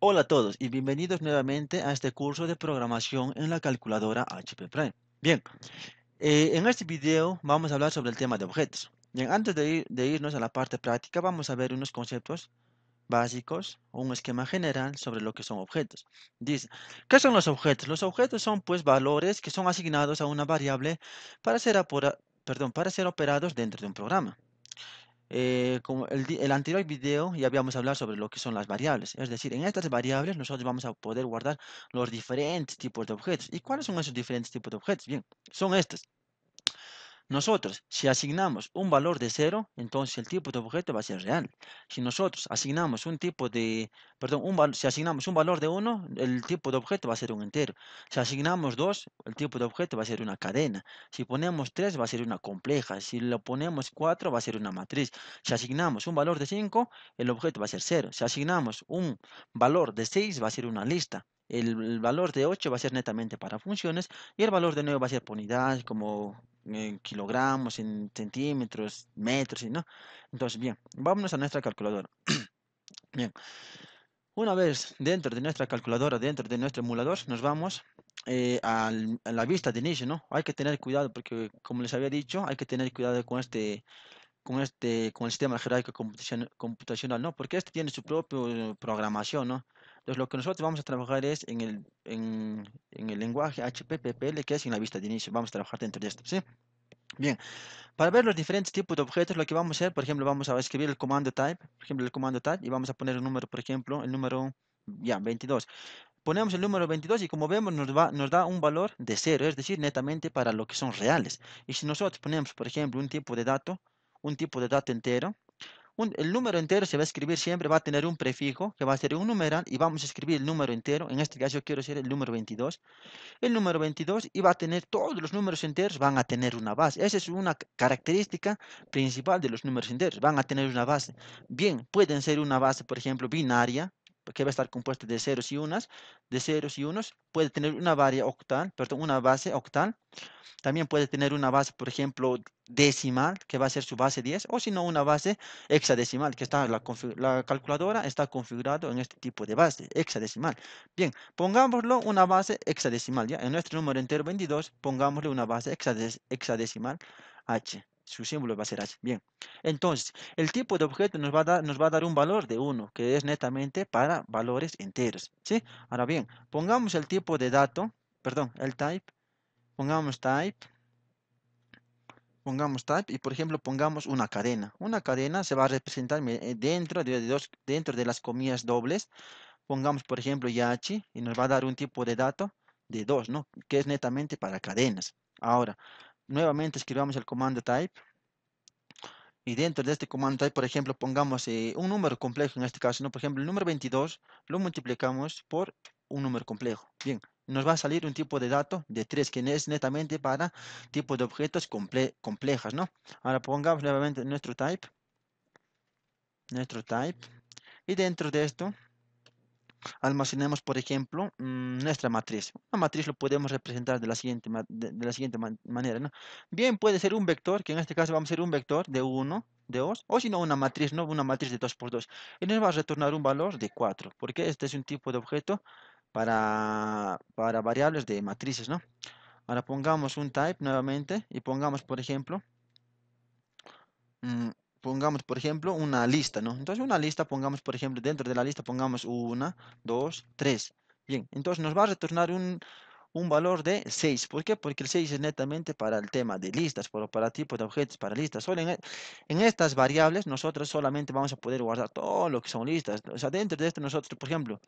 Hola a todos y bienvenidos nuevamente a este curso de programación en la calculadora HP Prime. Bien, en este video vamos a hablar sobre el tema de objetos. Bien, antes de irnos a la parte práctica, vamos a ver unos conceptos básicos o un esquema general sobre lo que son objetos. Dice, ¿qué son los objetos? Los objetos son pues valores que son asignados a una variable para para ser operados dentro de un programa. Como el anterior video ya habíamos hablado sobre lo que son las variables. Es decir, en estas variables nosotros vamos a poder guardar los diferentes tipos de objetos. ¿Y cuáles son esos diferentes tipos de objetos? Bien, son estos. Nosotros, si asignamos un valor de cero, entonces el tipo de objeto va a ser real. Si nosotros asignamos si asignamos un valor de uno, el tipo de objeto va a ser un entero. Si asignamos 2, el tipo de objeto va a ser una cadena. Si ponemos 3, va a ser una compleja. Si lo ponemos 4, va a ser una matriz. Si asignamos un valor de 5, el objeto va a ser cero. Si asignamos un valor de 6, va a ser una lista. El valor de 8 va a ser netamente para funciones y el valor de 9 va a ser por unidades como en kilogramos, en centímetros, metros, ¿no? Entonces, bien, vámonos a nuestra calculadora. Bien, una vez dentro de nuestra calculadora, dentro de nuestro emulador, nos vamos a la vista de inicio, ¿no? Hay que tener cuidado porque, como les había dicho, hay que tener cuidado con el sistema jerárquico computacional, ¿no? Porque este tiene su propia programación, ¿no? Entonces, lo que nosotros vamos a trabajar es en el lenguaje HPPPL, que es en la vista de inicio. Vamos a trabajar dentro de esto, ¿sí? Bien, para ver los diferentes tipos de objetos, lo que vamos a hacer, por ejemplo, vamos a escribir el comando type, por ejemplo, el comando type, y vamos a poner un número, por ejemplo, el número, ya, 22. Ponemos el número 22 y como vemos nos da un valor de cero, es decir, netamente para lo que son reales. Y si nosotros ponemos, por ejemplo, un tipo de dato entero, el número entero se va a escribir siempre, va a tener un prefijo que va a ser un numeral y vamos a escribir el número entero. En este caso yo quiero decir el número 22. El número 22 y va a tener todos los números enteros, van a tener una base. Esa es una característica principal de los números enteros, van a tener una base. Bien, pueden ser una base, por ejemplo, binaria, que va a estar compuesta de ceros y unos. Puede tener una base octal. También puede tener una base, por ejemplo, decimal, que va a ser su base 10, o si no, una base hexadecimal, que la calculadora está configurado en este tipo de base, hexadecimal. Bien, pongámoslo una base hexadecimal, ¿ya? En nuestro número entero 22, pongámosle una base hexadecimal H. Su símbolo va a ser H. Bien, entonces, el tipo de objeto nos va a dar un valor de 1, que es netamente para valores enteros, ¿sí? Ahora bien, pongamos el tipo de dato, perdón, el type. Pongamos type, pongamos type y por ejemplo pongamos una cadena. Una cadena se va a representar dentro de las comillas dobles. Pongamos por ejemplo YH y nos va a dar un tipo de dato de 2, ¿no? Que es netamente para cadenas. Ahora, nuevamente escribamos el comando type y dentro de este comando type, por ejemplo, pongamos un número complejo en este caso, ¿no? Por ejemplo, el número 22 lo multiplicamos por un número complejo. Bien, nos va a salir un tipo de dato de 3 que es netamente para tipo de objetos complejas, ¿no? Ahora pongamos nuevamente nuestro type, y dentro de esto almacenemos, por ejemplo, nuestra matriz. Una matriz lo podemos representar de la siguiente manera, ¿no? Bien, puede ser un vector, que en este caso vamos a ser un vector de 1, de 2, o si no, una matriz, ¿no? Una matriz de 2 por 2. Y nos va a retornar un valor de 4, porque este es un tipo de objeto para variables de matrices, ¿no? Ahora pongamos un type nuevamente y mm, pongamos, por ejemplo, una lista, ¿no? Entonces, una lista, pongamos, por ejemplo, dentro de la lista, pongamos una, 2, 3. Bien, entonces nos va a retornar un valor de 6. ¿Por qué? Porque el 6 es netamente para el tema de listas, para tipo de objetos, para listas. En estas variables nosotros solamente vamos a poder guardar todo lo que son listas. O sea, dentro de esto nosotros, por ejemplo,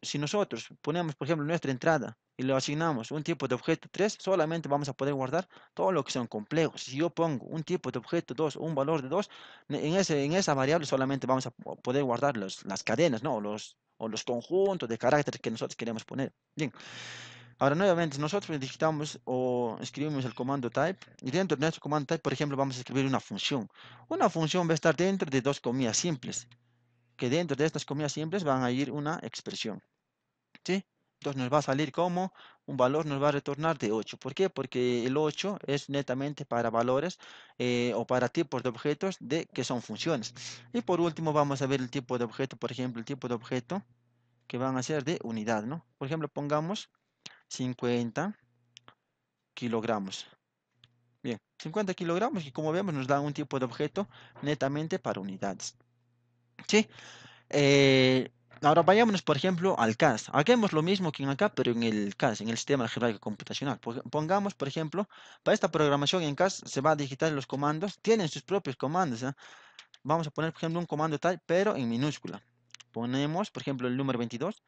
si nosotros ponemos, por ejemplo, nuestra entrada y le asignamos un tipo de objeto 3, solamente vamos a poder guardar todo lo que son complejos. Si yo pongo un tipo de objeto 2, un valor de 2, en esa variable solamente vamos a poder guardar las cadenas, ¿no? O los conjuntos de caracteres que nosotros queremos poner. Bien, ahora nuevamente nosotros digitamos o escribimos el comando type y dentro de nuestro comando type, por ejemplo, vamos a escribir una función. Una función va a estar dentro de dos comillas simples, que dentro de estas comillas simples van a ir una expresión. ¿Sí? Entonces nos va a salir como un valor, nos va a retornar de 8. ¿Por qué? Porque el 8 es netamente para valores o para tipos de objetos que son funciones. Y por último vamos a ver el tipo de objeto, por ejemplo, el tipo de objeto. que van a ser de unidad, ¿no? Por ejemplo, pongamos 50 kilogramos. Bien, 50 kilogramos y como vemos nos da un tipo de objeto netamente para unidades. ¿Sí? Eh, Ahora vayámonos, por ejemplo, al CAS. Hagamos lo mismo que en acá, pero en el CAS, en el sistema algebraico computacional. Pongamos, por ejemplo, para esta programación en CAS se va a digitar los comandos, tienen sus propios comandos, ¿eh? Vamos a poner, por ejemplo, un comando tal, pero en minúscula. Ponemos, por ejemplo, el número 22.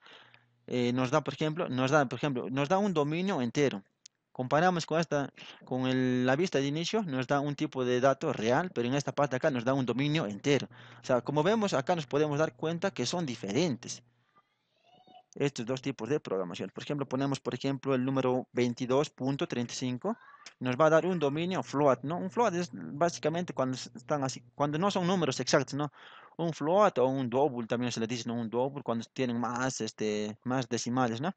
Nos da un dominio entero. Comparamos con la vista de inicio, nos da un tipo de dato real, pero en esta parte acá nos da un dominio entero. O sea, como vemos acá nos podemos dar cuenta que son diferentes estos dos tipos de programación. Por ejemplo, ponemos, por ejemplo, el número 22.35, nos va a dar un dominio float, ¿no? Un float es básicamente cuando están así, cuando no son números exactos, ¿no? Un float o un double, también se le dice, ¿no? Un double, cuando tienen más decimales, ¿no?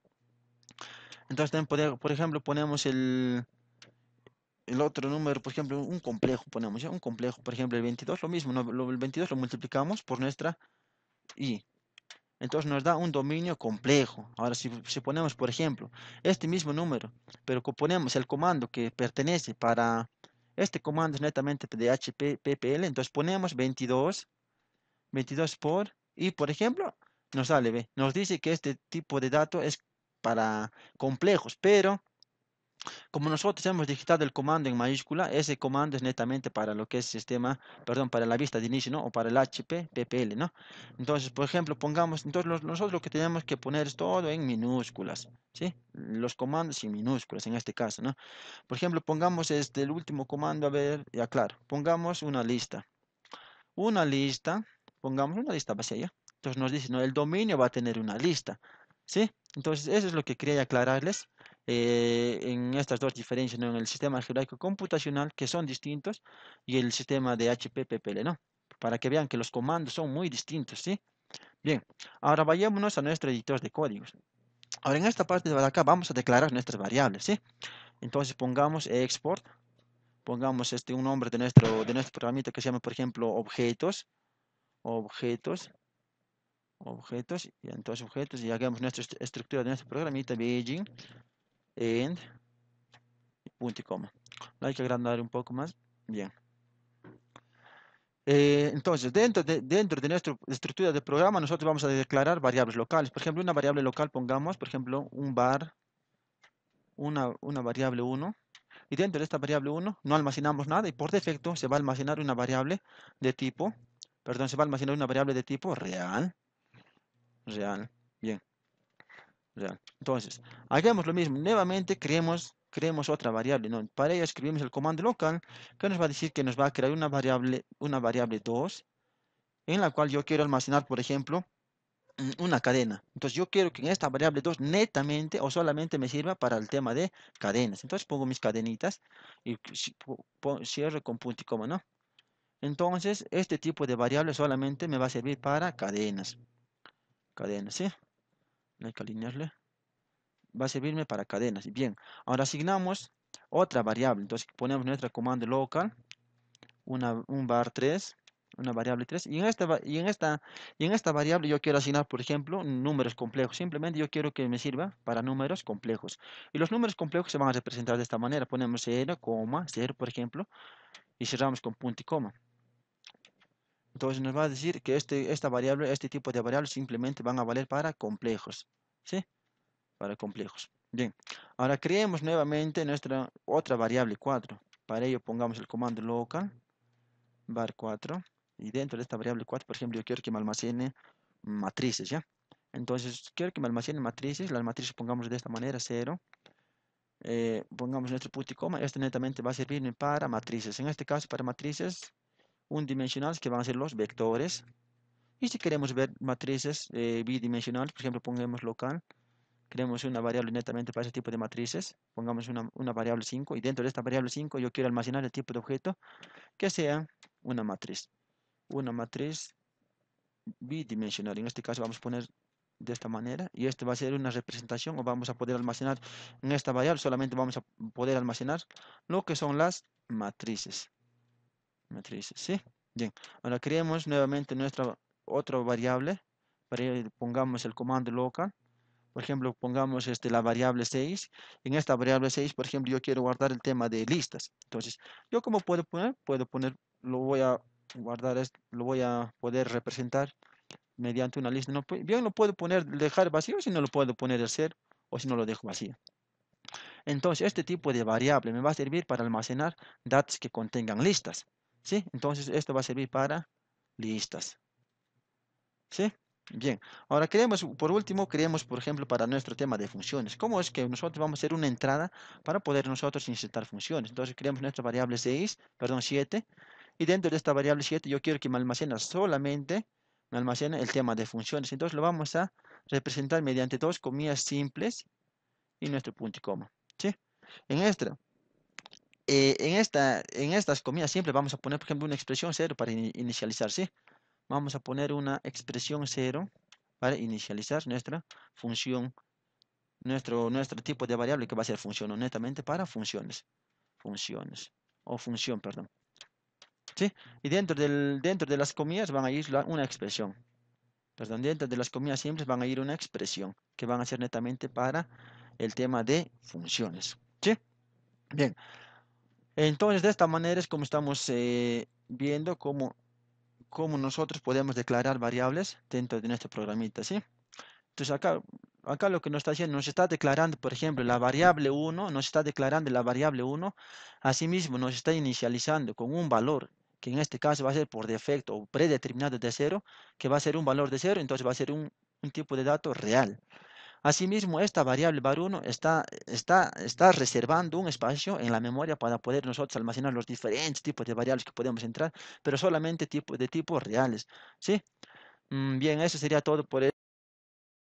Entonces, también por ejemplo, ponemos el otro número, por ejemplo, un complejo, ponemos, ¿ya? Un complejo, por ejemplo, el 22, lo mismo, ¿no? El 22 lo multiplicamos por nuestra y. Entonces nos da un dominio complejo. Ahora, si ponemos, por ejemplo, este mismo número, pero ponemos el comando que pertenece para este comando es netamente de HPPL, entonces ponemos 22 y por ejemplo, nos sale, ve, nos dice que este tipo de datos es para complejos, pero como nosotros hemos digitado el comando en mayúscula, ese comando es netamente para lo que es sistema, perdón, para la vista de inicio, ¿no? O para el HPPL, ¿no? Entonces, por ejemplo, pongamos, entonces nosotros lo que tenemos que poner es todo en minúsculas, ¿sí? Los comandos en minúsculas en este caso, ¿no? Por ejemplo, pongamos el último comando, a ver, ya claro, pongamos una lista, pongamos una lista vacía, ¿ya? Entonces nos dice, no, el dominio va a tener una lista, ¿sí? Entonces eso es lo que quería aclararles en estas dos diferencias, ¿no? En el sistema algebraico computacional, que son distintos, y el sistema de HPPL, ¿no? Para que vean que los comandos son muy distintos, ¿sí? Bien, ahora vayámonos a nuestro editor de códigos. Ahora en esta parte de acá vamos a declarar nuestras variables, ¿sí? Entonces pongamos export, pongamos un nombre de nuestro programita que se llama, por ejemplo, objetos, y entonces objetos, y hagamos nuestra estructura de nuestro programita, begin, end, punto y coma. Hay que agrandar un poco más. Bien. Entonces, dentro de nuestra estructura de programa, nosotros vamos a declarar variables locales. Por ejemplo, una variable local, pongamos, por ejemplo, un var, una variable 1. Y dentro de esta variable 1 no almacenamos nada y por defecto se va a almacenar una variable de tipo, perdón, se va a almacenar una variable de tipo real. Real. Bien. Real. Entonces, hagamos lo mismo. Nuevamente creemos otra variable, ¿no? Para ello escribimos el comando local que nos va a decir que nos va a crear una variable 2 en la cual yo quiero almacenar, por ejemplo, una cadena. Entonces yo quiero que en esta variable 2 netamente o solamente me sirva para el tema de cadenas. Entonces pongo mis cadenitas y cierro con punto y coma, ¿no? Entonces este tipo de variable solamente me va a servir para cadenas. Cadenas, ¿sí? Hay que alinearle. Va a servirme para cadenas. Bien, ahora asignamos otra variable. Entonces ponemos nuestra comando local, un var 3, una variable 3. Y en esta variable yo quiero asignar, por ejemplo, números complejos. Simplemente yo quiero que me sirva para números complejos. Y los números complejos se van a representar de esta manera. Ponemos 0, 0, por ejemplo, y cerramos con punto y coma. Entonces nos va a decir que este tipo de variables simplemente van a valer para complejos. ¿Sí? Para complejos. Bien, ahora creemos nuevamente nuestra otra variable 4. Para ello pongamos el comando local var 4 y dentro de esta variable 4, por ejemplo, yo quiero que me almacene matrices, ¿ya? Entonces, quiero que me almacene matrices, las matrices pongamos de esta manera, 0. Pongamos nuestro punto y coma, esto netamente va a servirme para matrices. En este caso, para matrices unidimensionales, que van a ser los vectores. Y si queremos ver matrices bidimensionales, por ejemplo, pongamos local. Creemos una variable netamente para ese tipo de matrices. Pongamos una variable 5 y dentro de esta variable 5 yo quiero almacenar el tipo de objeto que sea una matriz. Una matriz bidimensional. En este caso vamos a poner de esta manera y esto va a ser una representación o vamos a poder almacenar en esta variable. Solamente vamos a poder almacenar lo que son las matrices. Matrices, ¿sí? Bien. Ahora creemos nuevamente nuestra otra variable pongamos el comando local. Por ejemplo, pongamos la variable 6. En esta variable 6, por ejemplo, yo quiero guardar el tema de listas. Entonces, yo como puedo poner, lo voy a guardar, lo voy a poder representar mediante una lista. No, bien lo puedo poner, dejar vacío, si no lo puedo poner el 0 o si no lo dejo vacío. Entonces, este tipo de variable me va a servir para almacenar datos que contengan listas. ¿Sí? Entonces, esto va a servir para listas. ¿Sí? Bien, ahora por último, creemos, por ejemplo, para nuestro tema de funciones. ¿Cómo es que nosotros vamos a hacer una entrada para poder nosotros insertar funciones? Entonces, creamos nuestra variable 7, y dentro de esta variable 7 yo quiero que me almacene el tema de funciones. Entonces, lo vamos a representar mediante dos comillas simples y nuestro punto y coma. ¿Sí? En en estas comillas simples vamos a poner, por ejemplo, una expresión 0 para inicializar, ¿sí? Vamos a poner una expresión 0 para inicializar nuestra función, nuestro tipo de variable que va a ser función, o netamente para funciones, o función, perdón. ¿Sí? Y dentro de las comillas van a ir una expresión. Perdón, dentro de las comillas simples van a ir una expresión que van a ser netamente para el tema de funciones. ¿Sí? Bien. Entonces, de esta manera es como estamos viendo cómo nosotros podemos declarar variables dentro de nuestro programita, ¿sí? Entonces acá lo que nos está haciendo, nos está declarando, por ejemplo, la variable 1, nos está declarando la variable 1, asimismo nos está inicializando con un valor, que en este caso va a ser por defecto o predeterminado de 0, que va a ser un valor de 0, entonces va a ser un tipo de dato real. Asimismo, esta variable var1 está reservando un espacio en la memoria para poder nosotros almacenar los diferentes tipos de variables que podemos entrar, pero solamente de tipos reales, ¿sí? Bien, eso sería todo por